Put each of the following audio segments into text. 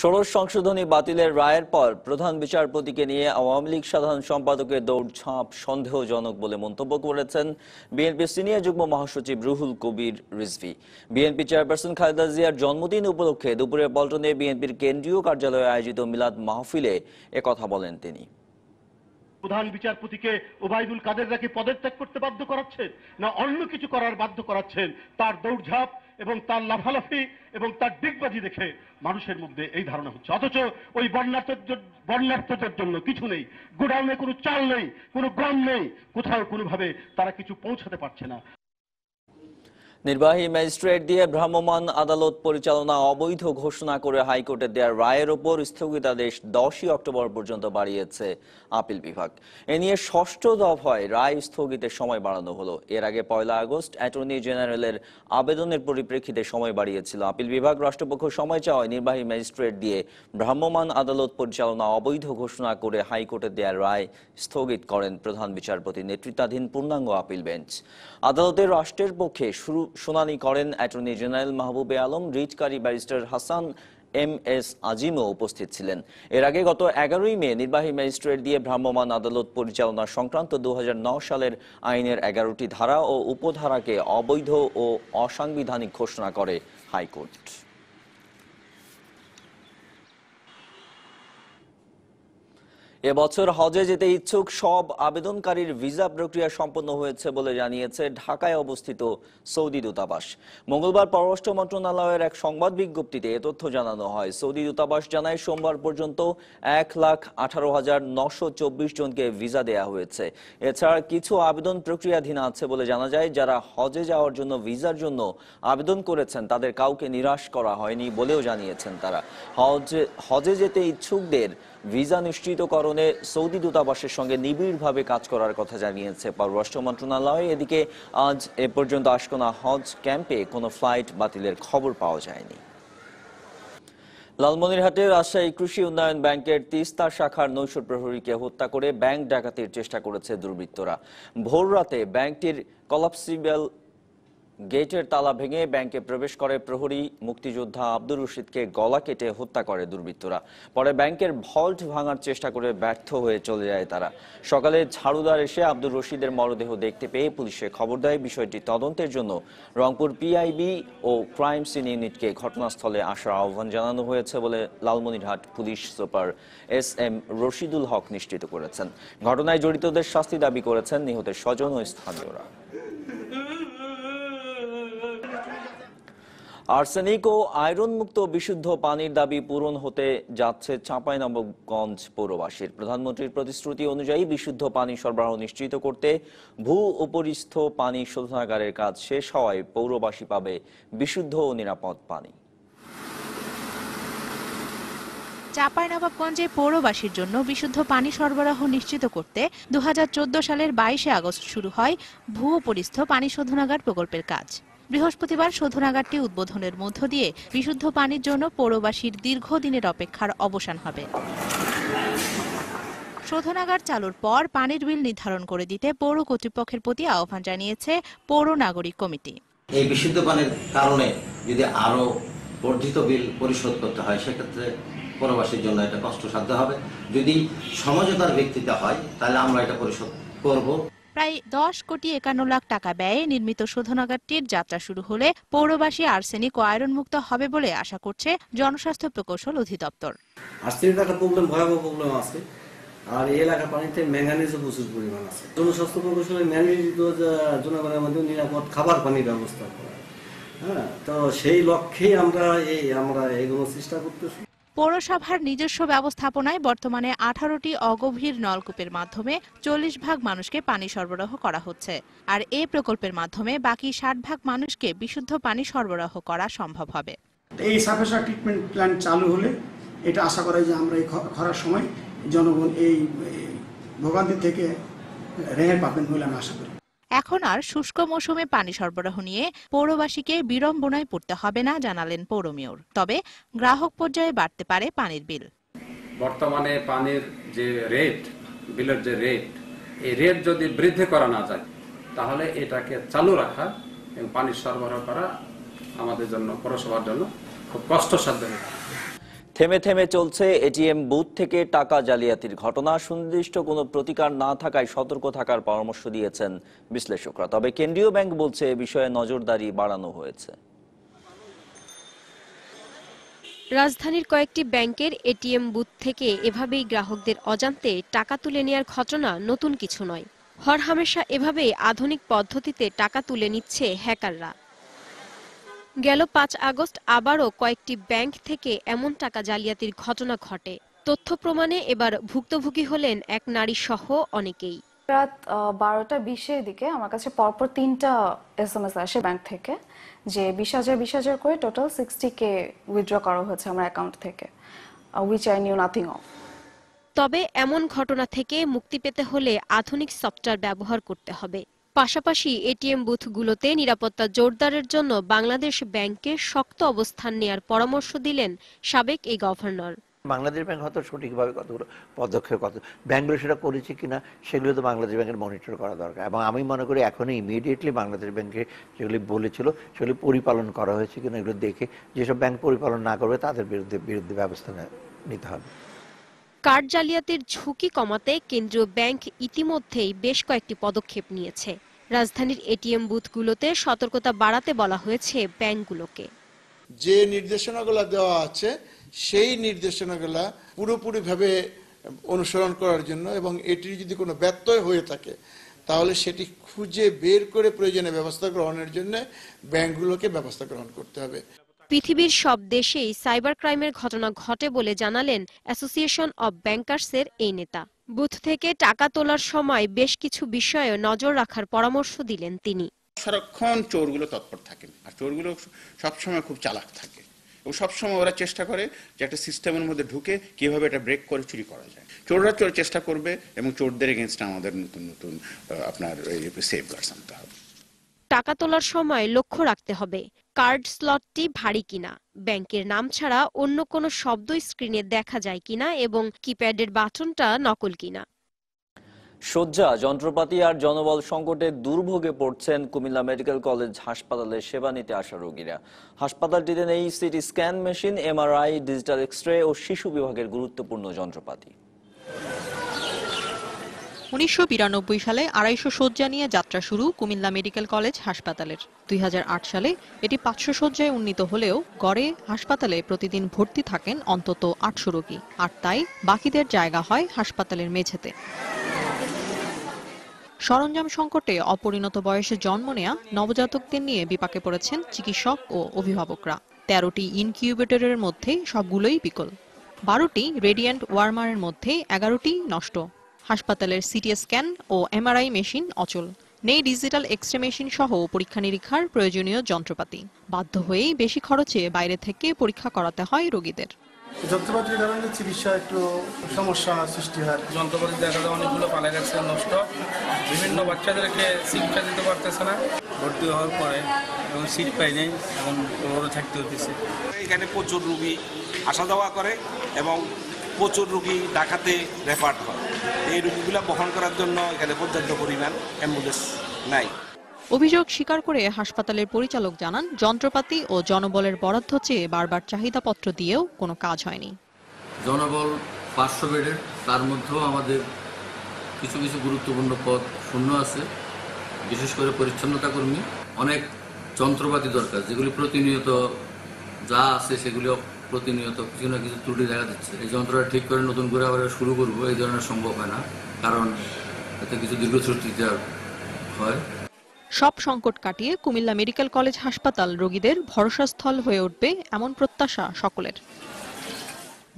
ষোড়শ সংশোধনী বাতিলের রায়ের পর প্রধান বিচারপতিকে নিয়ে আওয়ামী লীগ সাধারণ সম্পাদকের দৌড়ঝাঁপ সন্দেহজনক বলে মন্তব্য করেছেন বিএনপি সিনিয়র যুগ্ম মহাসচিব রুহুল কবির রিজভী। বিএনপি চেয়ারপারসন খালেদা জিয়ার জন্মদিন উপলক্ষে দুপুরে পল্টনে বিএনপির কেন্দ্রীয় কার্যালয়ে আয়োজিত মিলাদ মাহফিলে একথা বলেন তিনি। প্রধান বিচারপতিকে ওবায়দুল কাদেরকে পদত্যাগ করতে বাধ্য করাচ্ছেন না অন্য কিছু করার বাধ্য করাচ্ছেন, তার দৌড়ঝাঁপ এবং তার লাফালাফি এবং তার ডিগবাজি দেখে মানুষের মধ্যে এই ধারণা হচ্ছে। অথচ ওই বন্যার্থদের জন্য কিছু নেই, গোডাউনে কোনো চাল নেই, কোনো গম নেই, কোথাও কোনোভাবে তারা কিছু পৌঁছাতে পারছে না। নির্বাহী ম্যাজিস্ট্রেট দিয়ে ভ্রাম্যমাণ আদালত পরিচালনা অবৈধ ঘোষণা করে হাইকোর্টের দেওয়া রায়ের ওপর স্থগিতাদেশ 10ই অক্টোবর পর্যন্ত বাড়িয়েছে আপিল বিভাগ। এ নিয়ে ষষ্ঠ দফায় রায় স্থগিতের সময় বাড়ানো হলো। এর আগে 1 আগস্ট অ্যাটর্নি জেনারেলের আবেদনের পরিপ্রেক্ষিতে সময় বাড়িয়েছিল আপিল বিভাগ। রাষ্ট্রপক্ষ সময় চাওয়ায় নির্বাহী ম্যাজিস্ট্রেট দিয়ে ভ্রাম্যমাণ আদালত পরিচালনা অবৈধ ঘোষণা করে হাইকোর্টের দেওয়া রায় স্থগিত করেন প্রধান বিচারপতি নেতৃত্বাধীন পূর্ণাঙ্গ আপিল বেঞ্চ। আদালতের রাষ্ট্রের পক্ষে শুনানি করেন অ্যাটর্নি জেনারেল মাহবুবে আলম, রিটকারী ব্যারিস্টার হাসান এম.এস. আজিমও উপস্থিত ছিলেন। এর আগে গত 11ই মে নির্বাহী ম্যাজিস্ট্রেট দিয়ে ভ্রাম্যমাণ আদালত পরিচালনা সংক্রান্ত 2009 সালের আইনের 11টি ধারা ও উপধারাকে অবৈধ ও অসাংবিধানিক ঘোষণা করে হাইকোর্ট। এবছর হজে যেতে ইচ্ছুক সব আবেদনকারীর ভিসা প্রক্রিয়া সম্পন্ন হয়েছে বলে জানিয়েছে ঢাকায় অবস্থিত সৌদি দূতাবাস। মঙ্গলবার পররাষ্ট্র মন্ত্রণালয়ের এক সংবাদ বিজ্ঞপ্তিতে এ তথ্য জানানো হয়। সৌদি দূতাবাস জানায় সোমবার পর্যন্ত 1,18,924 জনকে ভিসা দেয়া হয়েছে। এছাড়া কিছু আবেদন প্রক্রিয়াধীন আছে বলে জানা যায়। যারা হজে যাওয়ার জন্য ভিসার জন্য আবেদন করেছেন তাদের কাউকে নিরাশ করা হয়নি বলেও জানিয়েছেন তারা। হজে যেতে ইচ্ছুকদের ভিসা নিশ্চিতকরণে সৌদি দূতাবাসের সঙ্গে নিবিড়ভাবে কাজ করার কথা জানিয়েছে পররাষ্ট্র মন্ত্রণালয়। এদিকে আজ এ পর্যন্ত আশকোনা হজ ক্যাম্পে কোনো ফ্লাইট বাতিলের খবর পাওয়া যায়নি। লালমনিরহাটে রাজশাহী কৃষি উন্নয়ন ব্যাংকের তিস্তা শাখার নৈশ প্রহরীকে হত্যা করে ব্যাংক ডাকাতির চেষ্টা করেছে দুর্বৃত্তরা। ভোর রাতে ব্যাংকটির কলাপসিবল গেটের তালা ভেঙে ব্যাংকে প্রবেশ করে প্রহরী। মুক্তিযোদ্ধা আব্দুর রশিদকে গলা কেটে হত্যা করে দুর্বৃত্তরা। পরে ব্যাংকের ভল্ট ভাঙার চেষ্টা করে ব্যর্থ হয়ে চলে যায় তারা। সকালে ঝাড়ুদার এসে আব্দুর রশিদের মরদেহ দেখতে পেয়ে পুলিশে খবর দেয়। বিষয়টি তদন্তের জন্য রংপুর পিআইবি ও ক্রাইম সিন ইউনিটকে ঘটনাস্থলে আসার আহ্বান জানানো হয়েছে বলে Lalmonirhat police super S M. Rashidul Haque নিশ্চিত করেছেন। ঘটনায় জড়িতদের শাস্তি দাবি করেছেন নিহতের স্বজন ও স্থানীয়রা। আর্সেনিক ও আয়রন মুক্ত বিশুদ্ধ পানির দাবি পূরণ হতে যাচ্ছে চাঁপাইনবাবগঞ্জ পৌরবাসীর। প্রধানমন্ত্রীর প্রতিশ্রুতি অনুযায়ী বিশুদ্ধ পানি সরবরাহ নিশ্চিত করতে ভূ-উপরিস্থ পানি শোধনাগারের কাজ শেষ হওয়ায় পৌরবাসী পাবে বিশুদ্ধ ও নিরাপদ পানি। চাঁপাইনবাবগঞ্জে পৌরবাসীর জন্য বিশুদ্ধ পানি সরবরাহ নিশ্চিত করতে 2014 সালের 22 আগস্ট শুরু হয় ভূ-উপরিস্থ পানি শোধনাগার প্রকল্পের কাজ। বৃহস্পতিবার শোধনাগারটি উদ্বোধনের মধ্য দিয়ে বিশুদ্ধ পানির জন্য পৌরবাসীর দীর্ঘদিনের অপেক্ষার অবসান হবে। শোধনাগার চালুর পর পানির বিল নির্ধারণ করে দিতে পৌর কর্তৃপক্ষের প্রতি আহ্বান জানিয়েছে পৌর নাগরিক কমিটি। এই বিশুদ্ধ পানির কারণে যদি আরো বর্ধিত বিল পরিশোধ করতে হয় সেক্ষেত্রে পৌরবাসীর জন্য এটা কষ্টসাধ্য হবে। যদি সমঝোতার ভিত্তিতে হয় তাহলে আমরা এটা পরিশোধ করব। প্রায় 10,51 লাখ টাকা ব্যয়ে নির্মিত শোধনাগারটির যাত্রা শুরু হলে পৌরবাসী আর্সেনিক ও আয়রন মুক্ত হবে বলে আশা করছে জনস্বাস্থ্য প্রকৌশল অধিদপ্তর। আর্সেনিক একটা প্রবলেম, ভয়াবহ প্রবলেম আছে, আর এই এলাকার পানিতে ম্যাঙ্গানিজও প্রচুর পরিমাণ আছে। জনস্বাস্থ্য প্রকৌশলের ম্যানেজিত জনগণের মধ্যে নিরাপদ খাবার পানির ব্যবস্থা করা। হ্যাঁ, তো সেই লক্ষ্যেই আমরা এগুলো চেষ্টা করতেছি। পৌরসভার নিজস্ব ব্যবস্থাপনায় বর্তমানে 18টি অগভীর নলকূপের মাধ্যমে 40 ভাগ মানুষকে পানি সরবরাহ করা হচ্ছে। আর এই প্রকল্পের মাধ্যমে বাকি 60 ভাগ মানুষকে বিশুদ্ধ পানি সরবরাহ করা সম্ভব হবে। এই সাফেসা ট্রিটমেন্ট প্ল্যান্ট চালু হলে এটা আশা করা যে আমরা এই খরার সময় জনগণ এই ভোগান্তি থেকে রেহাই পাবেন বলে আমি আশা করি। এখন আর শুষ্ক মৌসুমে পানি সরবরাহ নিয়ে পৌরবাসীকে বিড়ম্বনায় পড়তে হবে না জানালেন পৌর মেয়র। তবে গ্রাহক পর্যায়ে বাড়তে পারে পানির বিল। বর্তমানে পানির যে রেট, বিলের যে রেট, এই রেট যদি বৃদ্ধি করা না যায় তাহলে এটাকে চালু রাখা এবং পানি সরবরাহ করা আমাদের জন্য, পৌরসভার জন্য খুব কষ্টসাধ্য। থেমে থেমে চলছে এটিএম বুথ থেকে টাকা জালিয়াতির ঘটনা। সুনির্দিষ্ট কোনো প্রতিকার না থাকায় সতর্ক থাকার পরামর্শ দিয়েছেন বিশ্লেষকরা। তবে কেন্দ্রীয় ব্যাংক বলছে এ বিষয়ে নজরদারি বাড়ানো হয়েছে। রাজধানীর কয়েকটি ব্যাংকের এটিএম বুথ থেকে এভাবেই গ্রাহকদের অজান্তে টাকা তুলে নেওয়ার ঘটনা নতুন কিছু নয়। হরহামেশা এভাবেই আধুনিক পদ্ধতিতে টাকা তুলে নিচ্ছে হ্যাকাররা। গেল ৫ আগস্ট আবারও কয়েকটি ব্যাংক থেকে এমন টাকা জালিয়াতির ঘটনা ঘটে। তথ্য প্রমাণে এবার ভুক্তভোগী হলেন এক নারী সহ অনেকেই। রাত 12টা 20-এর দিকে আমার কাছে পরপর 3টা SMS আসে ব্যাংক থেকে যে 20,000 করে টোটাল 60K উইথড্র করা হয়েছে আমার অ্যাকাউন্ট থেকে, which I knew nothing of. তবে এমন ঘটনা থেকে মুক্তি পেতে হলে আধুনিক সফটওয়্যার ব্যবহার করতে হবে। পাশাপাশি এটিএম বুথগুলোতে নিরাপত্তা জোরদারের জন্য বাংলাদেশ ব্যাংকের শক্ত অবস্থান নেয়ার পরামর্শ দিলেন সাবেক এই গভর্নর। বাংলাদেশ ব্যাংক হয়তো সঠিকভাবে কতগুলো পদক্ষেপ ব্যাংকগুলো সেটা করেছে কিনা সেগুলো তো বাংলাদেশ ব্যাংকের মনিটর করা দরকার, এবং আমি মনে করি এখনই ইমিডিয়েটলি বাংলাদেশ ব্যাংকে যেগুলি বলেছিল সেগুলি পরিপালন করা হয়েছে কিনা এগুলো দেখে যেসব ব্যাংক পরিপালন না করবে তাদের বিরুদ্ধে ব্যবস্থা নিতে হবে। কার্ড জালিয়াতির ঝুঁকি কমাতে কেন্দ্রীয় ব্যাংক ইতিমধ্যেই বেশ কয়েকটি পদক্ষেপ নিয়েছে। রাজধানীর এটিএম বুথগুলোতে সতর্কতা বাড়াতে বলা হয়েছে ব্যাংকগুলোকে। যে নির্দেশনাগুলো দেওয়া আছে সেই নির্দেশনাগুলো পুরোপুরিভাবে অনুসরণ করার জন্য, এবং এটির যদি কোনো ব্যত্যয় হয়ে থাকে তাহলে সেটি খুঁজে বের করে প্রয়োজনীয় ব্যবস্থা গ্রহণের জন্য ব্যাংকগুলোকে ব্যবস্থা গ্রহণ করতে হবে। পৃথিবীর সব দেশেই সাইবার ক্রাইমের ঘটনা ঘটে বলে জানালেন অ্যাসোসিয়েশন অব ব্যাংকার্সের এই নেতা। বুথ থেকে টাকা তোলার সময় বেশ কিছু বিষয়ে নজর রাখার পরামর্শ দিলেন তিনি। সারাক্ষণ চোরগুলো তৎপর থাকেন, আর চোরগুলো সবসময় খুব চালাক থাকে এবং সবসময় ওরা চেষ্টা করে যে একটা সিস্টেমের মধ্যে ঢুকে কিভাবে এটা ব্রেক করে চুরি করা যায়। চোররা চেষ্টা করবে এবং চোরদের এগেনস্টে আমাদের নতুন নতুন আপনার সেফগার্ডস আনতে হবে। টাকা তোলার সময় লক্ষ্য রাখতে হবে কার্ড স্লটটি ভারী কিনা, ব্যাংকের নাম ছাড়া অন্য কোনো শব্দ স্ক্রিনে দেখা যায় কিনা এবং কিপ্যাডের বাটনটা নকল কিনা। শয্যা, যন্ত্রপাতি আর জনবল সংকটে দুর্ভোগে পড়ছেন কুমিল্লা মেডিকেল কলেজ হাসপাতালে সেবা নিতে আসা রোগীরা। হাসপাতালটিতে নেই CT scan machine, MRI, digital X-ray ও শিশু বিভাগের গুরুত্বপূর্ণ যন্ত্রপাতি। 1992 সালে 250 শয্যা নিয়ে যাত্রা শুরু কুমিল্লা মেডিকেল কলেজ হাসপাতালের। 2008 সালে এটি 500 শয্যায় উন্নীত হলেও গড়ে হাসপাতালে প্রতিদিন ভর্তি থাকেন অন্তত 800 রোগী, আর তাই বাকিদের জায়গা হয় হাসপাতালের মেঝেতে। সরঞ্জাম সংকটে অপরিণত বয়সে জন্ম নেয়া নবজাতকদের নিয়ে বিপাকে পড়েছেন চিকিৎসক ও অভিভাবকরা। 13টি ইনকিউবেটরের মধ্যে সবগুলোই বিকল, 12টি রেডিয়েন্ট ওয়ার্মারের মধ্যে 11টি নষ্ট। হাসপাতালের সিটি স্ক্যান ও এমআরআই মেশিন অচল, নেই ডিজিটাল এক্স-রে মেশিন সহ পরীক্ষা নিরীক্ষার প্রয়োজনীয় যন্ত্রপাতি। বাধ্য হয়েই বেশি খরচে বাইরে থেকে পরীক্ষা করাতে হয় রোগীদের। যন্ত্রপাতির কারণে চিকিৎসা একটু সমস্যা সৃষ্টি হয়। যন্ত্রপাতি দেখা যায় অনেকগুলো পালে গেছে নষ্ট, বিভিন্ন বাচ্চাদেরকে চিকিৎসা দিতে পারতেছে না। ভর্তি হওয়ার পরে এবং সিট পাই নেই, এখন রোডে থাকতে হতেছে। এখানে প্রচুর রুগী আসা যাওয়া করে এবং প্রচুর রুগী ঢাকাতে রেফার হয়। এই রুগীগুলো বহন করার জন্য এখানে পর্যাপ্ত পরিমাণ অ্যাম্বুলেন্স নাই। অভিযোগ স্বীকার করে হাসপাতালের পরিচালক জানান, যন্ত্রপাতি ও জনবলের বরাদ্দ চেয়ে বারবার চাহিদাপত্র দিয়েও কোনো কাজ হয়নি। জনবল 500 বেডের, তার মধ্যেও আমাদের কিছু কিছু গুরুত্বপূর্ণ পদ শূন্য আছে, বিশেষ করে পরিচ্ছন্নতা কর্মী। অনেক যন্ত্রপাতি দরকার, যেগুলি প্রতিনিয়ত যা আছে সেগুলিও প্রতিনিয়ত কিছু না কিছু ত্রুটি দেখা যাচ্ছে। এই যন্ত্রটা ঠিক করে নতুন করে আবার শুরু করবো, এই ধরনের সম্ভব হয় না, কারণ এতে কিছু দীর্ঘশ্রুতিতে হয়। সব সংকট কাটিয়ে কুমিল্লা মেডিকেল কলেজ হাসপাতাল রোগীদের ভরসাস্থল হয়ে উঠবে এমন প্রত্যাশা সকলের।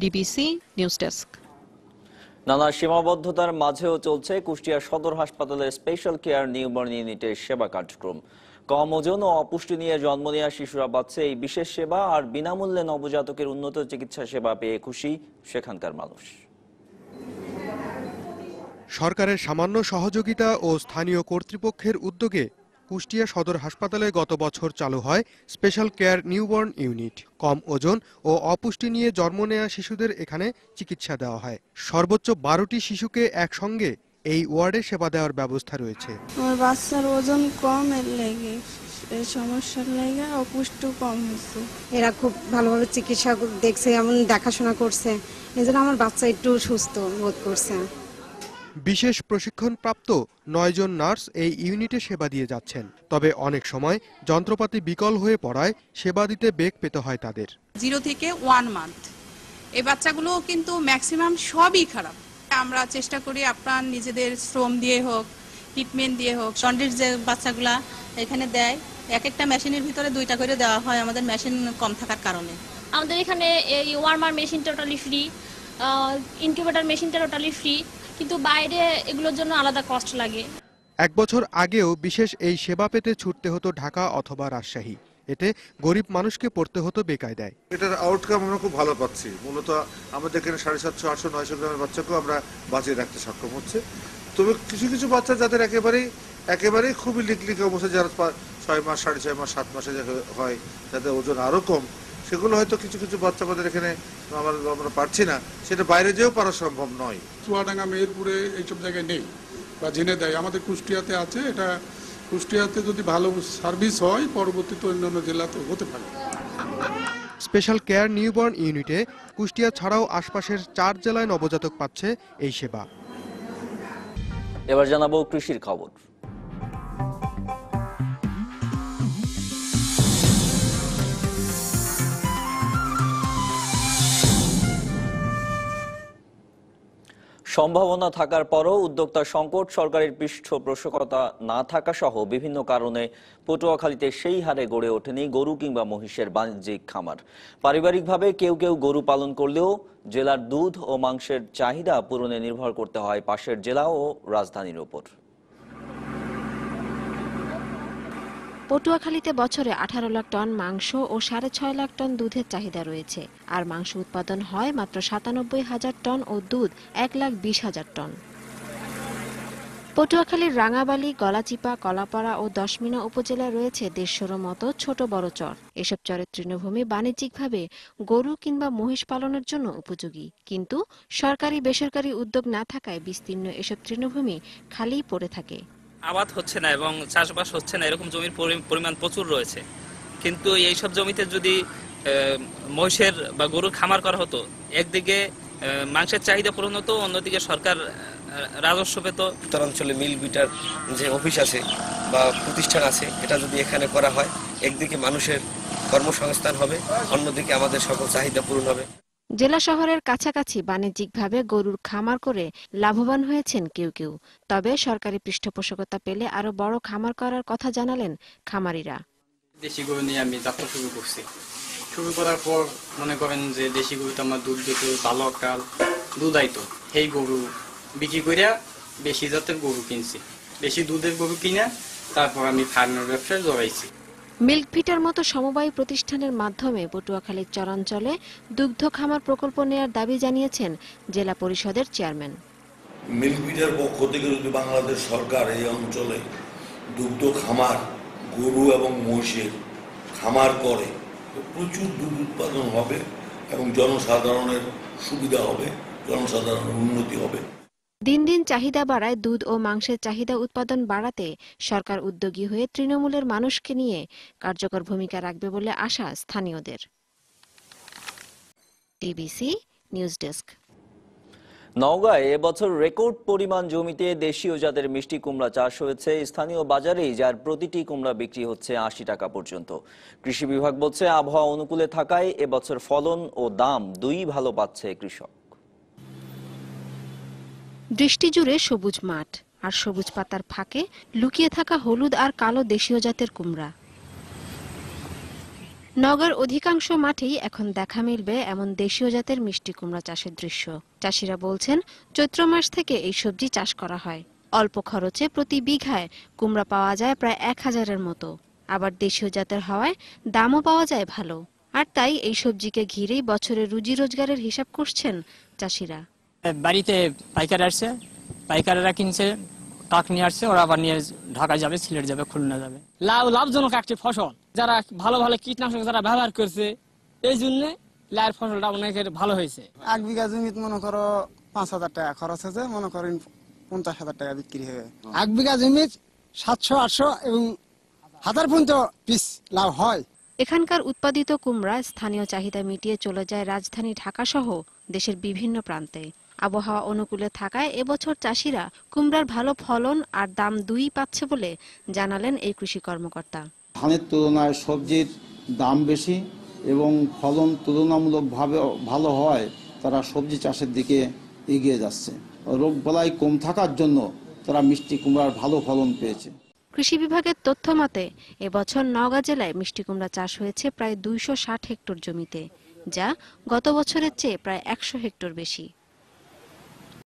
DBC news desk. নানা সীমাবদ্ধতার মাঝেও চলছে কুষ্টিয়া সদর হাসপাতালের স্পেশাল কেয়ার নিউবর্ন ইউনিটের সেবা কার্যক্রম। কম ওজন ও অপুষ্টি নিয়ে জন্ম নেওয়া শিশুরা পাচ্ছে এই বিশেষ সেবা, আর বিনামূল্যে নবজাতকের উন্নত চিকিৎসা সেবা পেয়ে খুশি সেখানকার মানুষ। সরকারের সামান্য সহযোগিতা ও স্থানীয় কর্তৃপক্ষের উদ্যোগে কুষ্টিয়া সদর হাসপাতালে গত বছর চালু হয় স্পেশাল কেয়ার নিউবর্ন ইউনিট। কম ওজন ও অপুষ্টি নিয়ে জন্ম নেওয়া শিশুদের এখানে চিকিৎসা দেওয়া হয়। সর্বোচ্চ 12টি শিশুকে একসঙ্গে এই ওয়ার্ডে সেবা দেওয়ার ব্যবস্থা রয়েছে। আমার বাচ্চার ওজন কম, এর লেগে সমস্যার লাগে অপুষ্টি কম হয়েছে। এরা খুব ভালোভাবে চিকিৎসা দেখছে, এমন দেখাশোনা করছে, এজন্য আমার বাচ্চা একটু সুস্থ বোধ করছে। বিশেষ প্রশিক্ষণপ্রাপ্ত 9 জন নার্স এই ইউনিটে সেবা দিয়ে যাচ্ছেন। তবে অনেক সময় যন্ত্রপাতি বিকল হয়ে পড়ায় সেবা দিতে বেগ পেতে হয় তাদের। 0 থেকে 1 মান্থ এই বাচ্চাগুলো কিন্তু ম্যাক্সিমাম সবই খারাপ। আমরা চেষ্টা করি আপনার নিজেদের শ্রম দিয়ে হোক, ট্রিটমেন্ট দিয়ে হোক। জন্ডিস যে বাচ্চাগুলা এখানে দেয়, এক একটা মেশিনের ভিতরে 2টা করে দেওয়া হয় আমাদের মেশিন কম থাকার কারণে। আমাদের এখানে এই warmer machine totally free, incubator মেশিনটা টোটালি ফ্রি, কিন্তু বাইরে এগুলোর জন্য আলাদা কস্ট লাগে। 1 বছর আগেও বিশেষ এই সেবা পেতে ছুটতে হতো ঢাকা অথবা রাজশাহী। এতে গরিব মানুষকে পড়তে হতো বেকায়দায়। এটার আউটকাম আমরা খুব ভালো পাচ্ছি। মূলত আমাদের এখানে 750, 800, 900 গ্রামের বাচ্চাকেও আমরা বাঁচিয়ে রাখতে সক্ষম হচ্ছে। তবে কিছু কিছু বাচ্চা যাদের একেবারেই খুবই লিকলিক অবস্থা, যারা 6 মাস, 6.5 মাস, 7 মাসে হয়, যাদের ওজন আরো কম, সেগুলো হয়তো কিছু কিছু বাচ্চা আমাদের এখানে আমরা পারছি না, সেটা বাইরে যেও পারা সম্ভব নয়। চুয়াডাঙ্গা, মেহেরপুরে এইসব জায়গায় নেই বা জেনে দেয়, আমাদের কুষ্টিয়াতে আছে। এটা কুষ্টিয়াতে যদি ভালো সার্ভিস হয় পরবর্তীতে অন্যান্য জেলাতে হতে পারে। স্পেশাল কেয়ার নিউবর্ন ইউনিটে কুষ্টিয়া ছাড়াও আশপাশের 4 জেলায় নবজাতক পাচ্ছে এই সেবা। এবার জানাবো কৃষির খবর। সম্ভাবনা থাকার পরও উদ্যোক্তা সংকট, সরকারের পৃষ্ঠপোষকতা না থাকা সহ বিভিন্ন কারণে পটুয়াখালীতে সেই হারে গড়ে ওঠেনি গরু কিংবা মহিষের বাণিজ্যিক খামার। পারিবারিকভাবে কেউ কেউ গরু পালন করলেও জেলার দুধ ও মাংসের চাহিদা পূরণে নির্ভর করতে হয় পাশের জেলা ও রাজধানীর উপর। পটুয়াখালীতে বছরে 18 লাখ টন মাংস ও 6.5 লাখ টন দুধের চাহিদা রয়েছে, আর মাংস উৎপাদন হয় মাত্র 97,000 টন ও দুধ 1,20,000 টন। পটুয়াখালীর রাঙাবালি, গলাচিপা, কলাপাড়া ও দশমিনা উপজেলায় রয়েছে 150 মতো ছোট বড় চর। এসব চরের তৃণভূমি বাণিজ্যিকভাবে গরু কিংবা মহিষ পালনের জন্য উপযোগী, কিন্তু সরকারি বেসরকারি উদ্যোগ না থাকায় বিস্তীর্ণ এসব তৃণভূমি খালিই পড়ে থাকে। আবাদ হচ্ছে না এবং চাষবাস হচ্ছে না, এরকম জমির পরিমাণ প্রচুর রয়েছে। কিন্তু এইসব জমিতে যদি মহিষের বা গরুর খামার করা হতো, একদিকে মাংসের চাহিদা পূরণ হতো, অন্যদিকে সরকার রাজস্ব পেত। উত্তরাঞ্চলে মিল বিটার যে অফিস আছে বা প্রতিষ্ঠান আছে, এটা যদি এখানে করা হয়, একদিকে মানুষের কর্মসংস্থান হবে, অন্যদিকে আমাদের সকল চাহিদা পূরণ হবে। জেলা শহরের কাছাকাছি বাণিজ্যিকভাবে গরুর খামার করে লাভবান হয়েছেন কেউ কেউ। তবে সরকারি পৃষ্ঠপোষকতা পেলে আরো বড় খামার করার কথা জানালেন খামারিরা। দেশি গরু নিয়ে আমি যাত্রা শুরু করছি। শুরু করার পর মনে করেন যে দেশি গরুতে আমার দুধ দিত, ভালো একটা দুধ আইতো। এই গরু বিক্রি করে বেশি জাতের গরু কিনছি, বেশি দুধের গরু কিনে তারপর আমি ফার্মের ব্যবসায় জড়াইছি। মিল্ক ভিটার মতো সমবায় প্রতিষ্ঠানের মাধ্যমে পটুয়াখালীর চরাঞ্চলে দুগ্ধ খামার প্রকল্প নেয়ার দাবি জানিয়েছেন জেলা পরিষদের চেয়ারম্যান। মিল্ক ভিটার পক্ষ থেকে যদি বাংলাদেশ সরকার এই অঞ্চলে দুগ্ধ খামার, গরু এবং মহিষের খামার করে, প্রচুর দুধ উৎপাদন হবে এবং জনসাধারণের সুবিধা হবে, জনসাধারণের উন্নতি হবে। দিন দিন চাহিদা বাড়ায় দুধ ও মাংসের চাহিদা উৎপাদন বাড়াতে সরকার উদ্যোগী হয়ে তৃণমূলের মানুষকে নিয়ে কার্যকর ভূমিকা রাখবে বলে আশা স্থানীয়দের। TBC news desk. নওগাঁয় এবছর রেকর্ড পরিমাণ জমিতে দেশীয় জাতের মিষ্টি কুমড়া চাষ হয়েছে। স্থানীয় বাজারেই যার প্রতিটি কুমড়া বিক্রি হচ্ছে 80 টাকা পর্যন্ত। কৃষি বিভাগ বলছে আবহাওয়া অনুকূলে থাকায় এবছর ফলন ও দাম দুই ভালো পাচ্ছে কৃষক। দৃষ্টি জুড়ে সবুজ মাঠ, আর সবুজ পাতার ফাঁকে লুকিয়ে থাকা হলুদ আর কালো দেশীয় জাতের কুমড়া। নগর অধিকাংশ মাঠেই এখন দেখা মিলবে এমন দেশীয় জাতের মিষ্টি কুমড়া চাষের দৃশ্য। চাষিরা বলছেন চৈত্র মাস থেকে এই সবজি চাষ করা হয়। অল্প খরচে প্রতি বিঘায় কুমড়া পাওয়া যায় প্রায় 1000-এর মতো। আবার দেশীয় জাতের হওয়ায় দামও পাওয়া যায় ভালো। আর তাই এই সবজিকে ঘিরেই বছরের রুজি রোজগারের হিসাব করছেন চাষিরা। বাড়িতে পাইকার আসছে, পাইকারেরা কিনছে, ট্রাক নিয়ে আসছে, ওরা আবার নিয়ে ঢাকা যাবে, সিলেট যাবে, খুলনা যাবে। লাভজনক একটি ফসল, যারা ভালো ভালো কীটনাশক যারা ব্যবহার করছে, এই জন্য লাউয়ের ফসলটা অনেকের ভালো হয়েছে। 1 বিঘা জমিতে মনে করো 5000 টাকা খরচ হয়েছে, মনে করেন 50,000 টাকা বিক্রি হবে। 1 বিঘা জমি 700-800 এবং 1000 পর্যন্ত পিস লাভ হয়। এখানকার উৎপাদিত কুমড়া স্থানীয় চাহিদা মিটিয়ে চলে যায় রাজধানী ঢাকা সহ দেশের বিভিন্ন প্রান্তে। আবহাওয়া অনুকূলে থাকায় এবছর চাষিরা কুমড়ার ভালো ফলন আর দাম দুই পাচ্ছে বলে জানালেন এই কৃষি কর্মকর্তা। ধানের তুলনায় সবজির দাম বেশি এবং ফলন তুলনামূলকভাবে ভালো হয়, তারা সবজি চাষের দিকে এগিয়ে যাচ্ছে। রোগবালাই কম থাকার জন্য তারা মিষ্টি কুমড়ার ভালো ফলন পেয়েছে। কৃষি বিভাগের তথ্য মতে এবছর নওগাঁ জেলায় মিষ্টি কুমড়া চাষ হয়েছে প্রায় 260 হেক্টর জমিতে, যা গত বছরের চেয়ে প্রায় 100 হেক্টর বেশি।